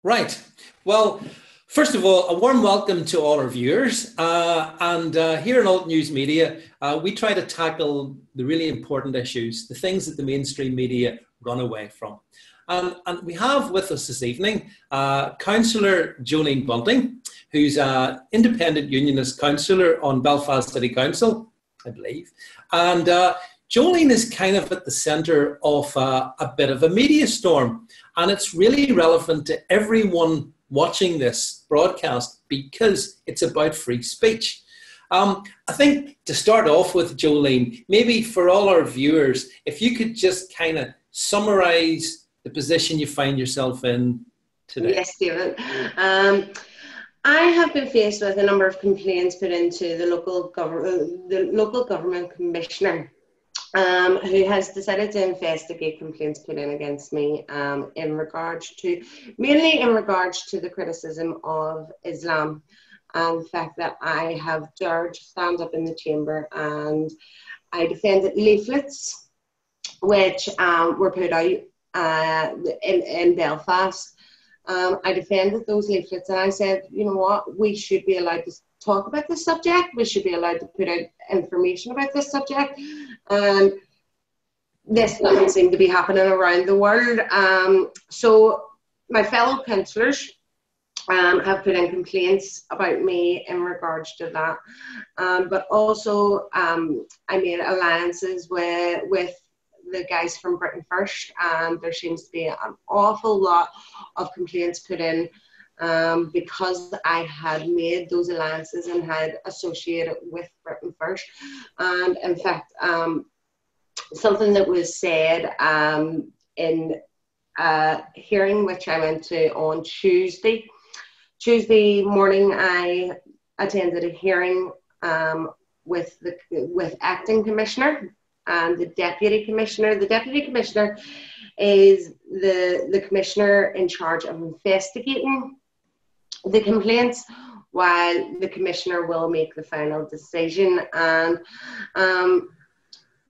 Right. Well, first of all, a warm welcome to all our viewers. Here in Alt News Media, we try to tackle the really important issues, the things that the mainstream media run away from. And we have with us this evening Councillor Jolene Bunting, who's an independent unionist councillor on Belfast City Council, I believe. And Jolene is kind of at the centre of a bit of a media storm. And it's really relevant to everyone watching this broadcast because it's about free speech. I think to start off with, Jolene, maybe for all our viewers, if you could just kind of summarise the position you find yourself in today. Yes, Stephen. I have been faced with a number of complaints put into the local government commissioner, who has decided to investigate complaints put in against me mainly in regards to the criticism of Islam and the fact that I have dared to stand up in the chamber and I defended leaflets which were put out in Belfast. I defended those leaflets and I said, you know what, we should be allowed to talk about this subject, we should be allowed to put out information about this subject, and this doesn't seem to be happening around the world. So my fellow councillors have put in complaints about me in regards to that, but also I made alliances with the guys from Britain First, and there seems to be an awful lot of complaints put in because I had made those alliances and had associated with Britain First. And in fact, something that was said in a hearing which I went to on Tuesday morning, I attended a hearing with acting commissioner and the deputy commissioner. The deputy commissioner is the commissioner in charge of investigating the complaints, while the commissioner will make the final decision. And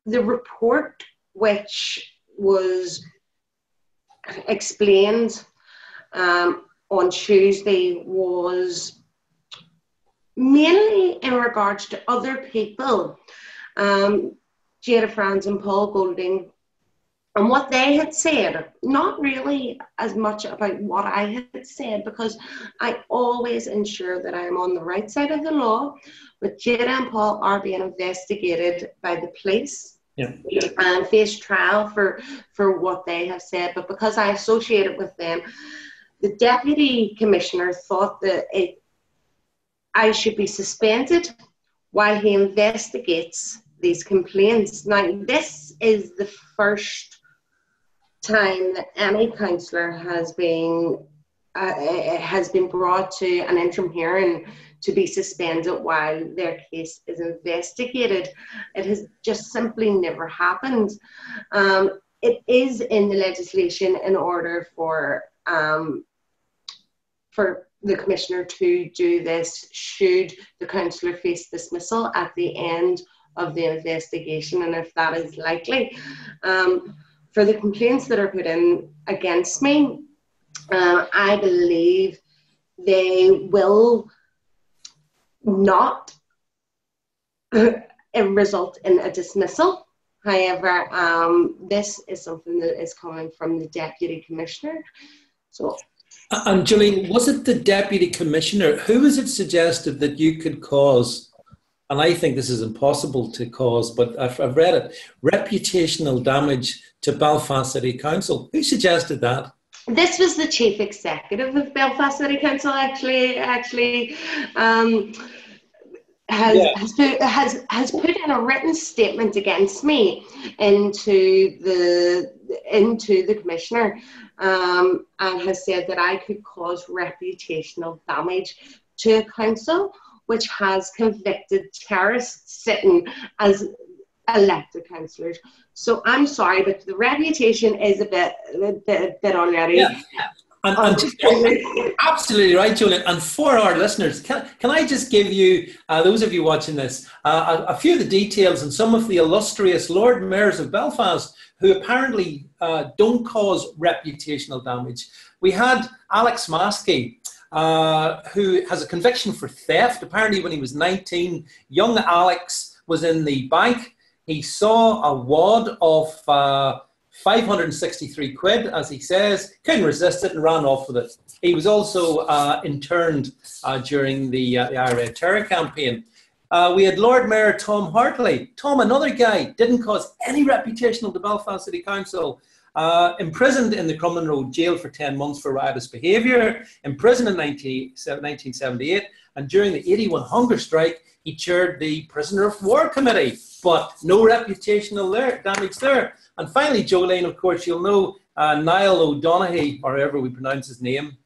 the report which was explained on Tuesday was mainly in regards to other people, Jada Franz and Paul Golding, and what they had said, not really as much about what I had said, because I always ensure that I am on the right side of the law. But Jada and Paul are being investigated by the police, yeah, and face trial for what they have said. But because I associated with them, the deputy commissioner thought that I should be suspended while he investigates these complaints. Now, this is the first time that any councillor has been brought to an interim hearing to be suspended while their case is investigated. It has just simply never happened. It is in the legislation in order for the commissioner to do this should the councillor face dismissal at the end of the investigation, and if that is likely. For the complaints that are put in against me, I believe they will not result in a dismissal. However, this is something that is coming from the deputy commissioner. So, and Jolene, was it the deputy commissioner? Who was it suggested that you could cause, and I think this is impossible to cause, but I've read it, reputational damage to Belfast City Council? Who suggested that? This was the chief executive of Belfast City Council, actually has put in a written statement against me into the commissioner, and has said that I could cause reputational damage to a council which has convicted terrorists sitting as elected councillors. So I'm sorry, but the reputation is a bit already. Yeah. Absolutely right, Jolene. And for our listeners, can I just give you, those of you watching this, a few of the details and some of the illustrious Lord Mayors of Belfast who apparently don't cause reputational damage. We had Alex Maskey, who has a conviction for theft. Apparently when he was 19, young Alex was in the bank. He saw a wad of 563 quid, as he says, couldn't resist it and ran off with it. He was also interned during the IRA terror campaign. We had Lord Mayor Tom Hartley. Tom, another guy, didn't cause any reputational to Belfast City Council. Imprisoned in the Crumlin Road jail for 10 months for riotous behaviour, imprisoned in 1978, and during the 81 hunger strike, he chaired the Prisoner of War Committee, but no reputational damage there. And finally, Jolene, of course, you'll know Niall O'Donoghue, or however we pronounce his name,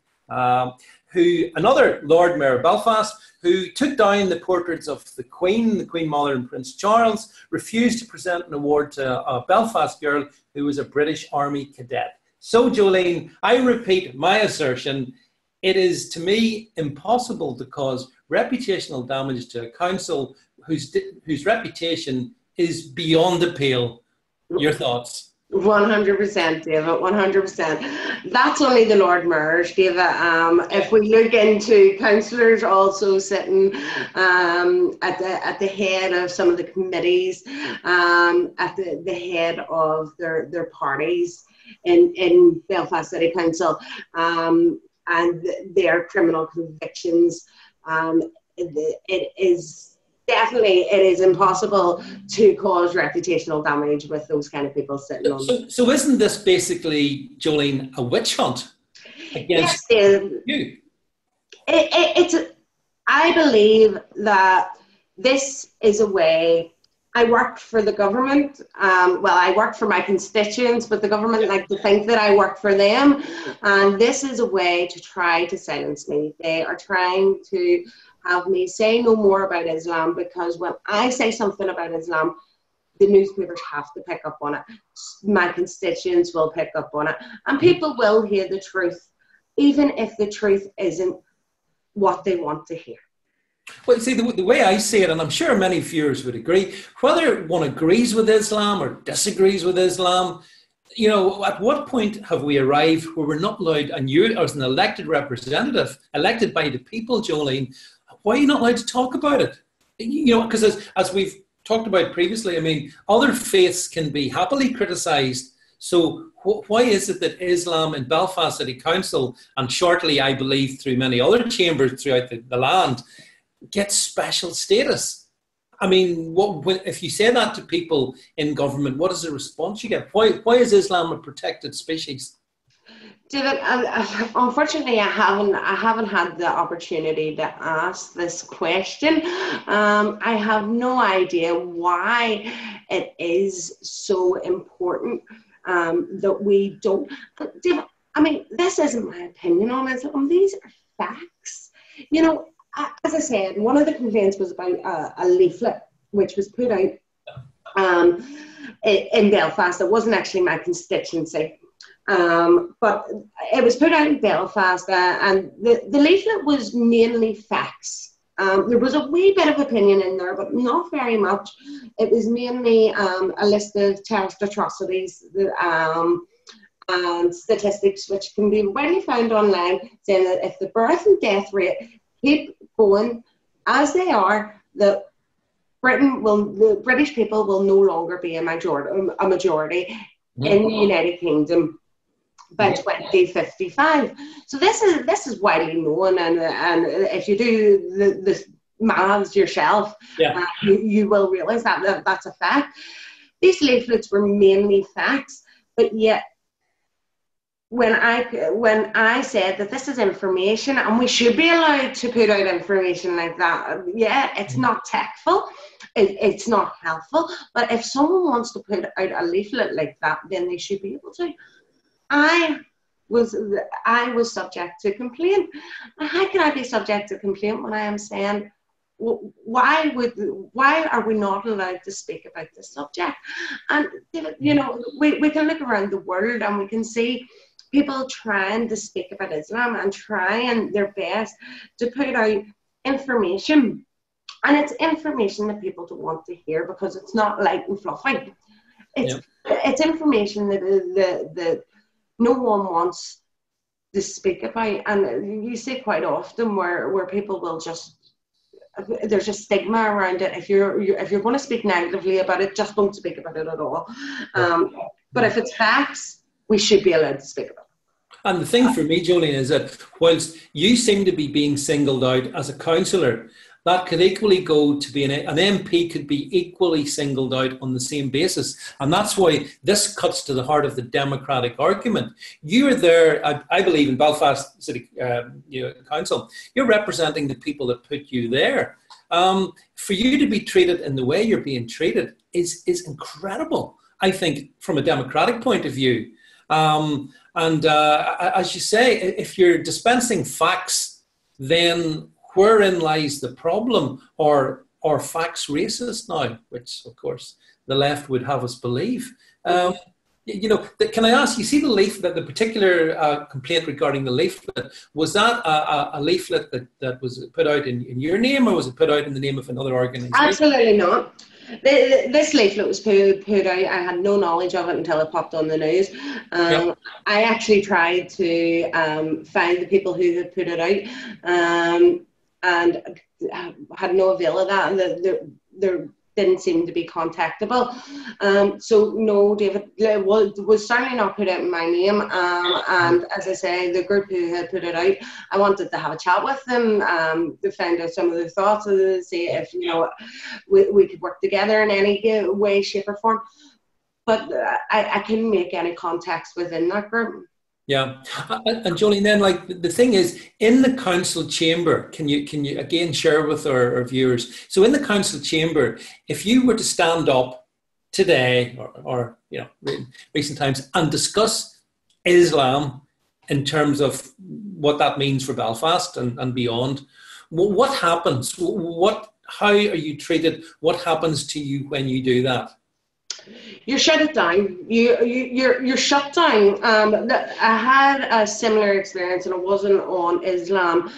who, another Lord Mayor of Belfast, who took down the portraits of the Queen Mother and Prince Charles, refused to present an award to a Belfast girl who was a British Army cadet. So, Jolene, I repeat my assertion. It is, to me, impossible to cause reputational damage to a council whose reputation is beyond the pale. Your thoughts? 100%, David, 100%. That's only the Lord Mayors, David. If we look into councillors also sitting at the head of some of the committees, at the head of their parties in Belfast City Council, and their criminal convictions, it is impossible to cause reputational damage with those kind of people sitting on. So isn't this basically, Jolene, a witch hunt against you? I believe that this is a way. I work for the government. I work for my constituents, but the government like to think that I work for them. And this is a way to try to silence me. They are trying to have me say no more about Islam, because when I say something about Islam, the newspapers have to pick up on it. My constituents will pick up on it. And people will hear the truth, even if the truth isn't what they want to hear. Well, see, the way I see it, and I'm sure many viewers would agree, whether one agrees with Islam or disagrees with Islam, you know, at what point have we arrived where we're not allowed, and you as an elected representative, elected by the people, Jolene, why are you not allowed to talk about it? You know, because as we've talked about previously, I mean, other faiths can be happily criticised. So why is it that Islam in Belfast City Council, and shortly, I believe, through many other chambers throughout the land, gets special status? I mean, if you say that to people in government, what is the response you get? Why is Islam a protected species? David, unfortunately, I haven't had the opportunity to ask this question. I have no idea why it is so important that we don't. But David, I mean, this isn't my opinion on Islam. These are facts. You know, as I said, one of the complaints was about a leaflet which was put out in Belfast. It wasn't actually my constituency. But it was put out in Belfast, and the leaflet was mainly facts. There was a wee bit of opinion in there, but not very much. It was mainly a list of terrorist atrocities and statistics which can be widely found online, saying that if the birth and death rate keep going as they are, that the British people will no longer be a majority in the United Kingdom by 2055. So this is widely known, and if you do the maths yourself, you will realise that that's a fact. These leaflets were mainly facts, but yet when I said that this is information and we should be allowed to put out information like that, it's not tactful, it's not helpful, but if someone wants to put out a leaflet like that, then they should be able to. I was subject to complaint. How can I be subject to complaint when I am saying, why are we not allowed to speak about this subject? And you know, we can look around the world and we can see people trying to speak about Islam and trying their best to put out information. And it's information that people don't want to hear because it's not light and fluffy. It's information that no one wants to speak about. And you see quite often where people will just, there's a stigma around it. If you're going to speak negatively about it, just don't speak about it at all. But if it's facts, we should be allowed to speak about it. And the thing for me, Jolene, is that whilst you seem to be being singled out as a councillor, that could equally go to be an MP could be equally singled out on the same basis. And that's why this cuts to the heart of the democratic argument. You are there, I believe, in Belfast City Council. You're representing the people that put you there. For you to be treated in the way you're being treated is incredible, I think, from a democratic point of view. As you say, if you're dispensing facts, then wherein lies the problem? Or facts racist now, which of course the left would have us believe. Can I ask, you see the leaflet, the particular complaint regarding the leaflet, was that a leaflet that was put out in your name, or was it put out in the name of another organisation? Absolutely not. This leaflet was put out. I had no knowledge of it until it popped on the news. Yep. I actually tried to find the people who had put it out, and had no avail of that. And there didn't seem to be contactable. So no, David, was certainly not put out in my name. And as I say, the group who had put it out, I wanted to have a chat with them, to find out some of their thoughts, and see if we could work together in any way, shape, or form. But I couldn't make any contacts within that group. Yeah, and Jolene, then, like, the thing is, in the council chamber, can you again share with our viewers? So, in the council chamber, if you were to stand up today, or in recent times, and discuss Islam in terms of what that means for Belfast and beyond, what happens? How are you treated? What happens to you when you do that? You're shut down. You're shut down. I had a similar experience, and it wasn't on Islam,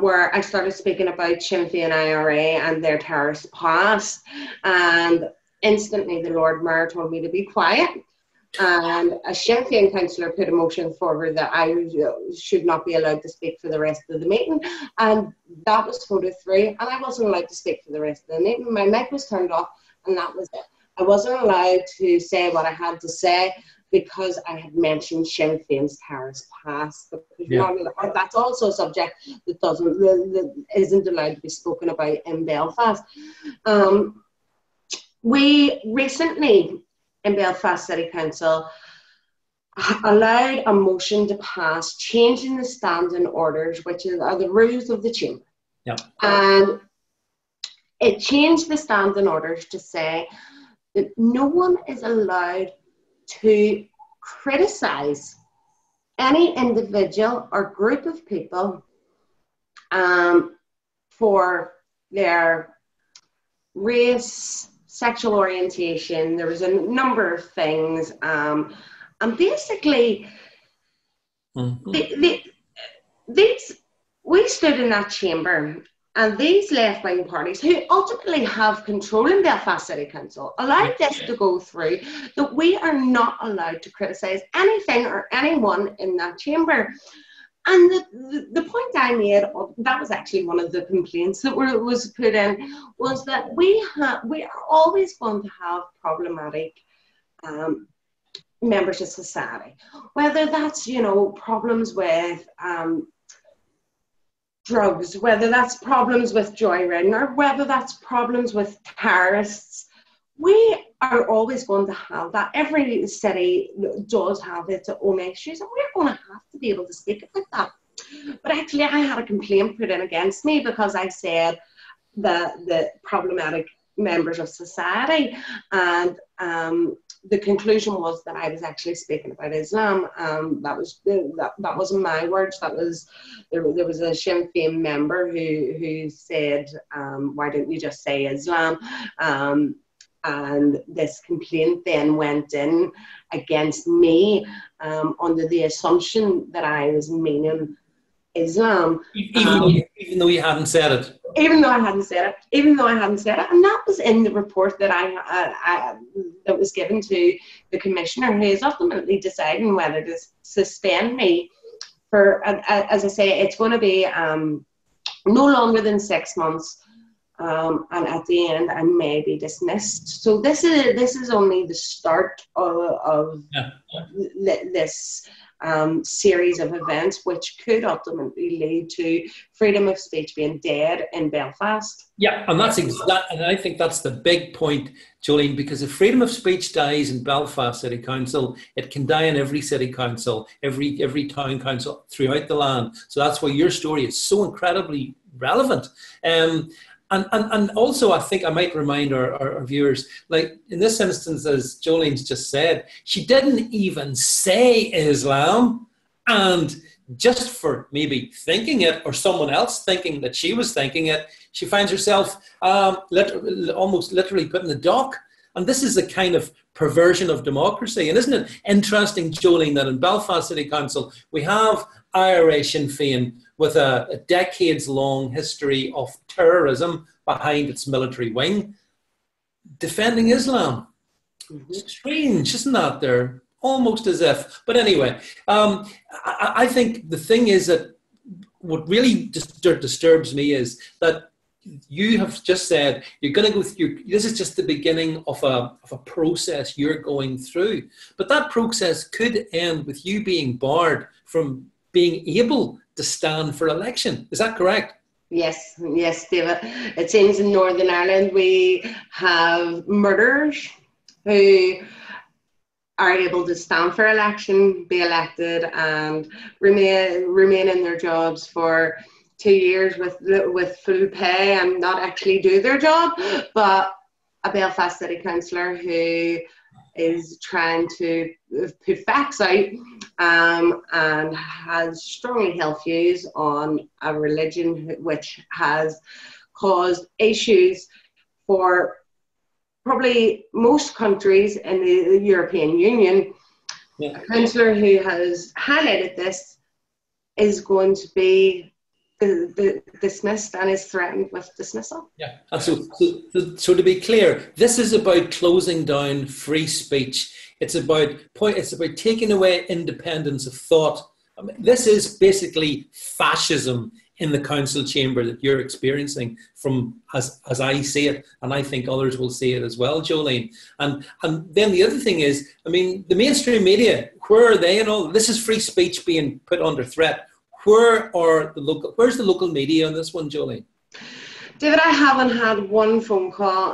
where I started speaking about Sinn Féin IRA and their terrorist past, and instantly the Lord Mayor told me to be quiet. And a Sinn Féin councillor put a motion forward that I should not be allowed to speak for the rest of the meeting, and that was voted through, and I wasn't allowed to speak for the rest of the meeting. My mic was turned off, and that was it. I wasn't allowed to say what I had to say because I had mentioned Sinn Féin's terrorist past. Yeah. That's also a subject that isn't allowed to be spoken about in Belfast. We recently, in Belfast City Council, allowed a motion to pass changing the standing orders, which are the rules of the chamber. Yeah. And it changed the standing orders to say that no one is allowed to criticise any individual or group of people for their race, sexual orientation. There was a number of things. And basically, we stood in that chamber, and these left-wing parties, who ultimately have control in Belfast City Council, allowed this to go through, that we are not allowed to criticise anything or anyone in that chamber. And the point I made, that was actually one of the complaints that was put in, was that we are always going to have problematic members of society, whether that's, problems with drugs, whether that's problems with joyriding, or whether that's problems with terrorists. We are always going to have that. Every city does have its own issues, and we're going to have to be able to speak about that. But actually, I had a complaint put in against me because I said the problematic members of society, and the conclusion was that I was actually speaking about Islam. That wasn't my words. There was a Sinn Féin member who said, "Why don't you just say Islam?" And this complaint then went in against me under the assumption that I was meaning Islam. Even though you hadn't said it. Even though I hadn't said it, and that was in the report that that was given to the commissioner, who is ultimately deciding whether to suspend me as I say, it's going to be no longer than 6 months. And at the end, I may be dismissed. So this is only the start of this series of events, which could ultimately lead to freedom of speech being dead in Belfast. Yeah, and and I think that's the big point, Jolene, because if freedom of speech dies in Belfast City Council, it can die in every city council, every town council throughout the land. So that's why your story is so incredibly relevant. And also, I think I might remind our viewers, like in this instance, as Jolene's just said, she didn't even say Islam. And just for maybe thinking it, or someone else thinking that she was thinking it, she finds herself almost literally put in the dock. And this is a kind of perversion of democracy. And isn't it interesting, Jolene, that in Belfast City Council, we have IRA Sinn Féin with a decades-long history of terrorism behind its military wing, defending Islam. Mm-hmm. Strange, isn't that? They're almost as if. But anyway, I think the thing is that what really disturbs me is that you have just said you're going to go through. This is just the beginning of a process you're going through, but that process could end with you being barred from being able to stand for election. Is that correct? Yes, David. It seems in Northern Ireland we have murderers who are able to stand for election, be elected, and remain in their jobs for 2 years with full pay and not actually do their job. But a Belfast City Councillor who is trying to put facts out and has strongly held views on a religion which has caused issues for probably most countries in the European Union. Yeah. A councillor who has highlighted this is going to be dismissed and is threatened with dismissal. Yeah, and so to be clear, this is about closing down free speech. It's about taking away independence of thought. I mean, this is basically fascism in the council chamber that you're experiencing from as I see it, and I think others will see it as well, Jolene. And then the other thing is, I mean, the mainstream media, where are they and all? This is free speech being put under threat. Where's the local media on this one, Jolene? David, I haven't had one phone call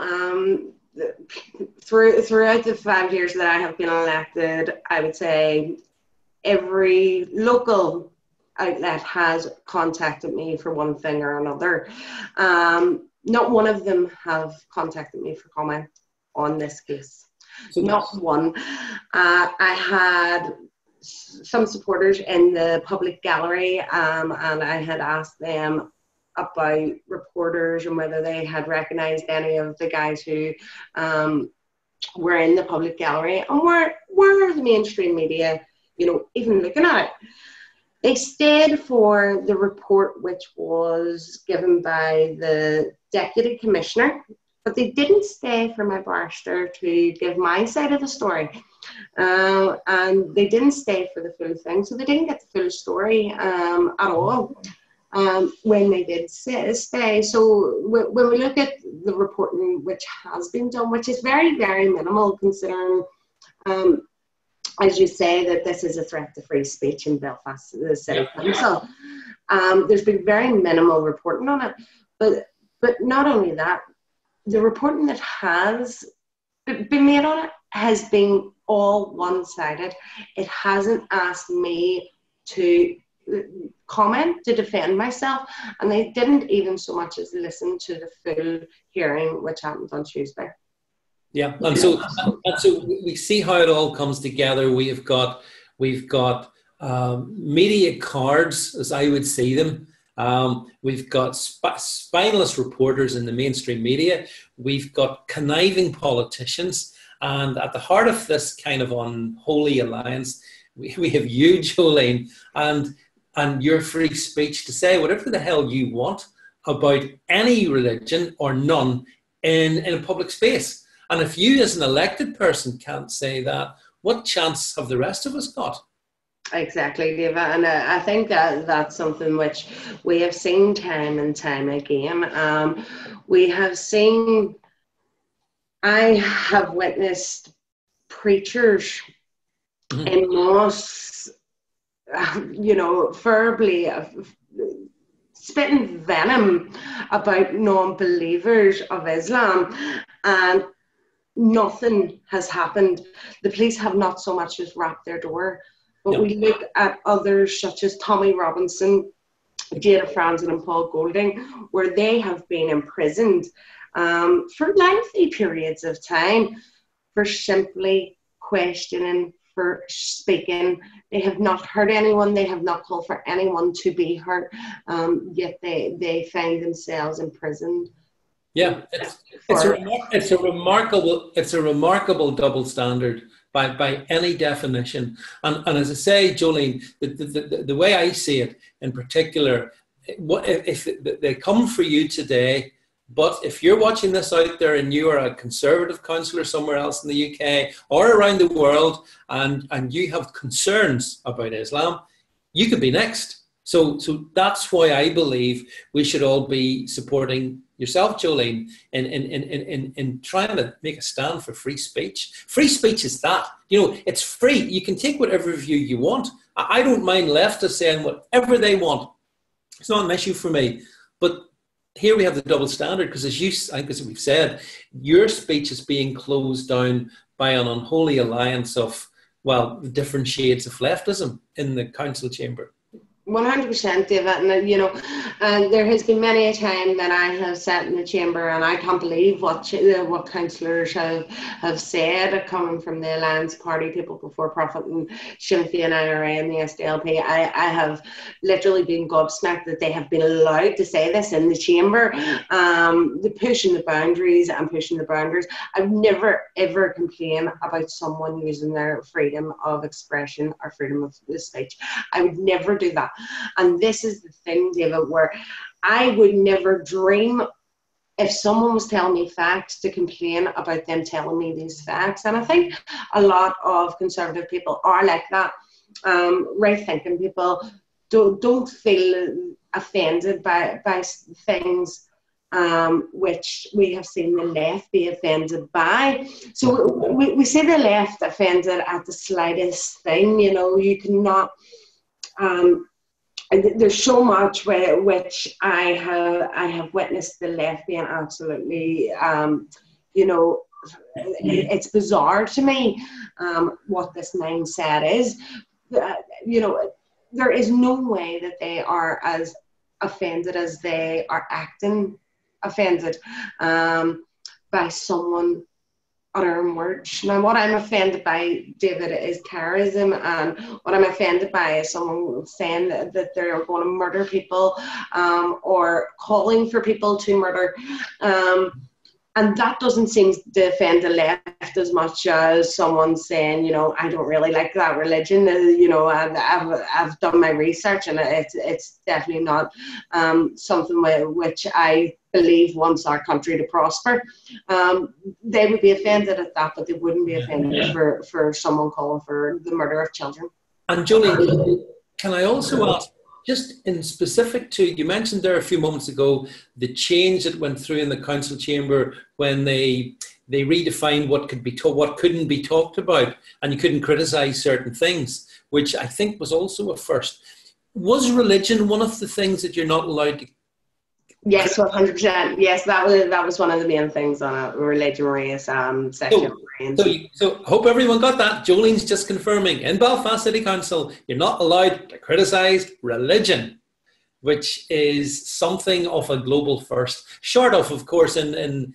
throughout the 5 years that I have been elected. I would say every local outlet has contacted me for one thing or another. Not one of them have contacted me for comment on this case. So not one. I had some supporters in the public gallery and I had asked them about reporters and whether they had recognised any of the guys who were in the public gallery, and where are the mainstream media, even looking at it. They stayed for the report which was given by the Deputy Commissioner, but they didn't stay for my barrister to give my side of the story. And they didn't stay for the full thing, so they didn't get the full story at all when they did stay. So when we look at the reporting which has been done, which is very, very minimal considering, as you say, that this is a threat to free speech in Belfast, the City Council. There's been very minimal reporting on it. But not only that, the reporting that has been made on it has been all one-sided. It hasn't asked me to comment, to defend myself, and they didn't even so much as listen to the full hearing which happened on Tuesday. Yeah, and so we see how it all comes together. We've got media cards, as I would see them. We've got spineless reporters in the mainstream media. We've got conniving politicians. And at the heart of this kind of unholy alliance, we have you, Jolene, and your free speech to say whatever the hell you want about any religion or none in a public space. And if you as an elected person can't say that, what chance have the rest of us got? Exactly, David, and I think that that's something which we have seen time and time again. We have seen, I have witnessed preachers in mosques, verbally spitting venom about non-believers of Islam, and nothing has happened. The police have not so much as wrapped their door. But we look at others such as Tommy Robinson, Jada Franzen and Paul Golding, where they have been imprisoned for lengthy periods of time for simply questioning, for speaking. They have not hurt anyone. They have not called for anyone to be hurt, yet they find themselves imprisoned. Yeah, it's a remarkable double standard by any definition. And as I say, Jolene, the way I see it in particular, if they come for you today, but if you're watching this out there and you are a Conservative councillor somewhere else in the UK or around the world, and you have concerns about Islam, you could be next. So that's why I believe we should all be supporting yourself, Jolene, in trying to make a stand for free speech. Free speech is that. It's free. You can take whatever view you want. I don't mind leftists saying whatever they want. It's not an issue for me. But here we have the double standard, because I think as we've said, your speech is being closed down by an unholy alliance of, different shades of leftism in the council chamber. 100%, David, and there has been many a time that I have sat in the chamber and I can't believe what councillors have said, coming from the Alliance Party, People Before Profit, and Sinn Féin, IRA and the SDLP. I have literally been gobsmacked that they have been allowed to say this in the chamber. The pushing the boundaries and pushing the boundaries. I've never ever complained about someone using their freedom of expression or freedom of speech. I would never do that. And this is the thing, David, where I would never dream, if someone was telling me facts, to complain about them telling me these facts. And I think a lot of Conservative people are like that. Right-thinking people don't feel offended by things which we have seen the left be offended by. So we see the left offended at the slightest thing. You cannot... there's so much which I have witnessed the left being absolutely, it's bizarre to me what this mindset is. There is no way that they are as offended as they are acting offended by someone uttering words. Now, what I'm offended by, David, is terrorism, and what I'm offended by is someone saying that they're going to murder people or calling for people to murder. And that doesn't seem to offend the left as much as someone saying, I don't really like that religion. I've done my research, and it's definitely not something which I believe wants our country to prosper. They would be offended at that, but they wouldn't be offended for someone calling for the murder of children. And Jolene, can I also ask, just in specific to, you mentioned there a few moments ago, the change that went through in the council chamber when they redefined what could be what couldn't be talked about, and you couldn't criticise certain things, which I think was also a first. Was religion one of the things that you're not allowed to? Yes, 100%. Yes, that was one of the main things on a religion race section. So hope everyone got that. Jolene's just confirming, in Belfast City Council, you're not allowed to criticise religion, which is something of a global first. Short of course, in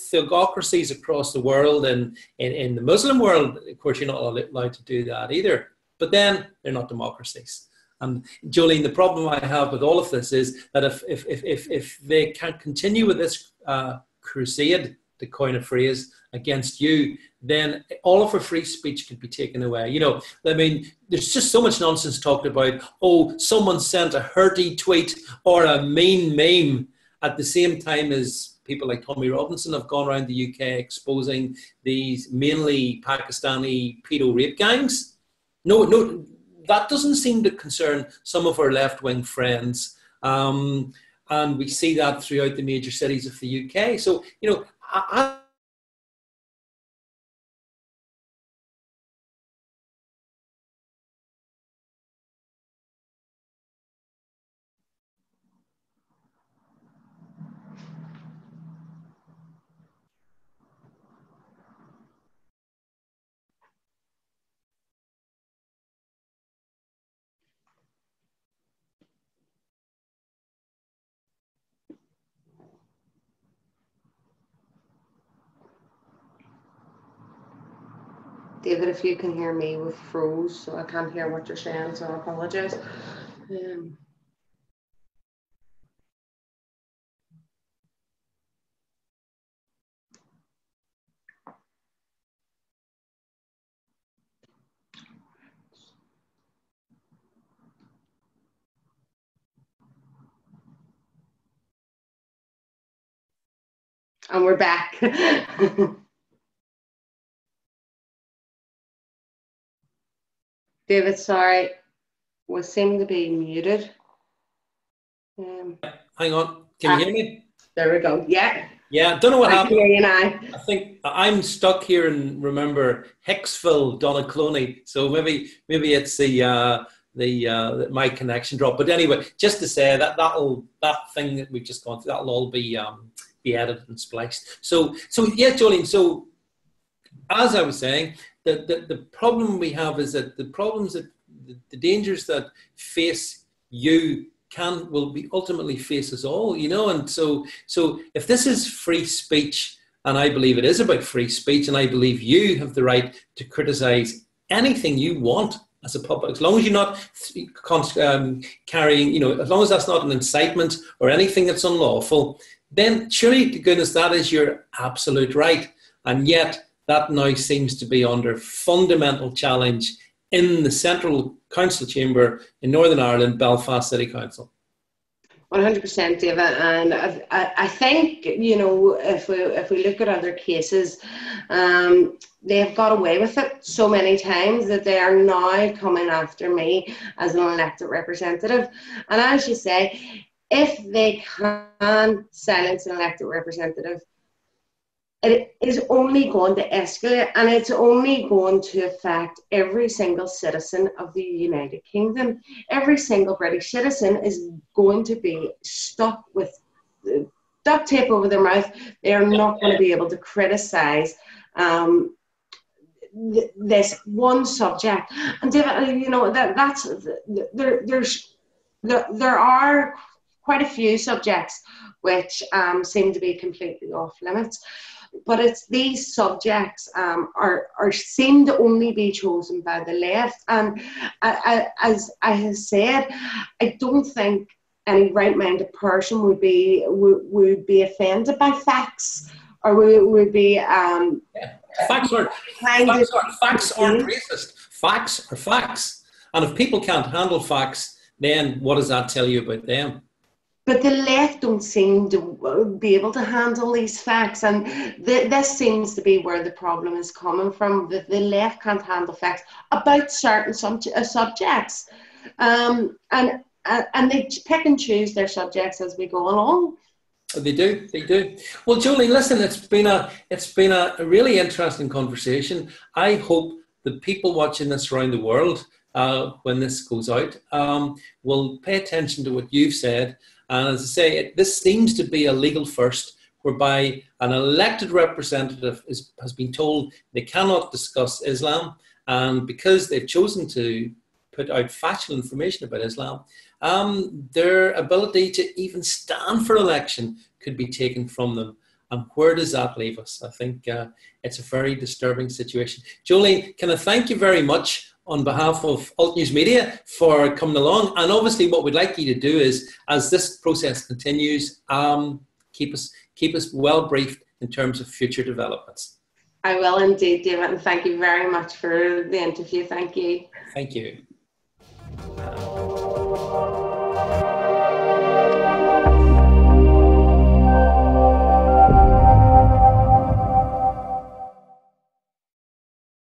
theocracies across the world, and in the Muslim world, of course, you're not allowed to do that either. But then they're not democracies. And Jolene, the problem I have with all of this is that if they can't continue with this crusade, to coin a phrase, against you, then all of our free speech could be taken away. There's just so much nonsense talked about, someone sent a hurty tweet or a mean meme at the same time as people like Tommy Robinson have gone around the UK exposing these mainly Pakistani pedo rape gangs. No, that doesn't seem to concern some of our left-wing friends. And we see that throughout the major cities of the UK. So, you know, David, if you can hear me, we've froze, so I can't hear what you're saying, so I apologise. And we're back. David, sorry, we seem to be muted. Hang on, can you hear me? There we go. Yeah. Yeah, don't know what happened. I can hear you now. I think I'm stuck here and remember Hicksville, Donaghcloney. So maybe it's the my connection drop. But anyway, just to say that that thing that we've just gone through, that'll all be edited and spliced. So yeah, Jolene. So as I was saying, the problem we have is that the problems that the dangers that face you will be ultimately face us all, you know. And so if this is free speech, and I believe it is about free speech, and I believe you have the right to criticize anything you want as a public, as long as you're not carrying, you know, as long as that's not an incitement or anything that's unlawful, then surely to goodness that is your absolute right. And yet that now seems to be under fundamental challenge in the Central Council Chamber in Northern Ireland, Belfast City Council. 100%, David, and I think, you know, if we look at other cases, they have got away with it so many times that they are now coming after me as an elected representative. And as you say, if they can silence an elected representative, it is only going to escalate, and it's only going to affect every single citizen of the United Kingdom. Every single British citizen is going to be stuck with duct tape over their mouth. They are not going to be able to criticise this one subject. And David, you know, there are quite a few subjects which seem to be completely off limits. But it's these subjects are seem to only be chosen by the left, and as I have said, I don't think any right-minded person would be offended by facts, or would be Facts aren't racist. Facts are facts, and if people can't handle facts, then what does that tell you about them? But the left don't seem to be able to handle these facts, and this seems to be where the problem is coming from. The left can't handle facts about certain subjects, and they pick and choose their subjects as we go along. They do. Well, Jolene, listen, it's been a really interesting conversation. I hope the people watching this around the world, when this goes out, will pay attention to what you've said. And as I say, this seems to be a legal first, whereby an elected representative has been told they cannot discuss Islam, and because they've chosen to put out factual information about Islam, their ability to even stand for election could be taken from them. And where does that leave us? I think it's a very disturbing situation. Jolene, can I thank you very much on behalf of Alt News Media for coming along. And obviously what we'd like you to do is, as this process continues, keep us well briefed in terms of future developments. I will indeed, David, and thank you very much for the interview. Thank you. Thank you.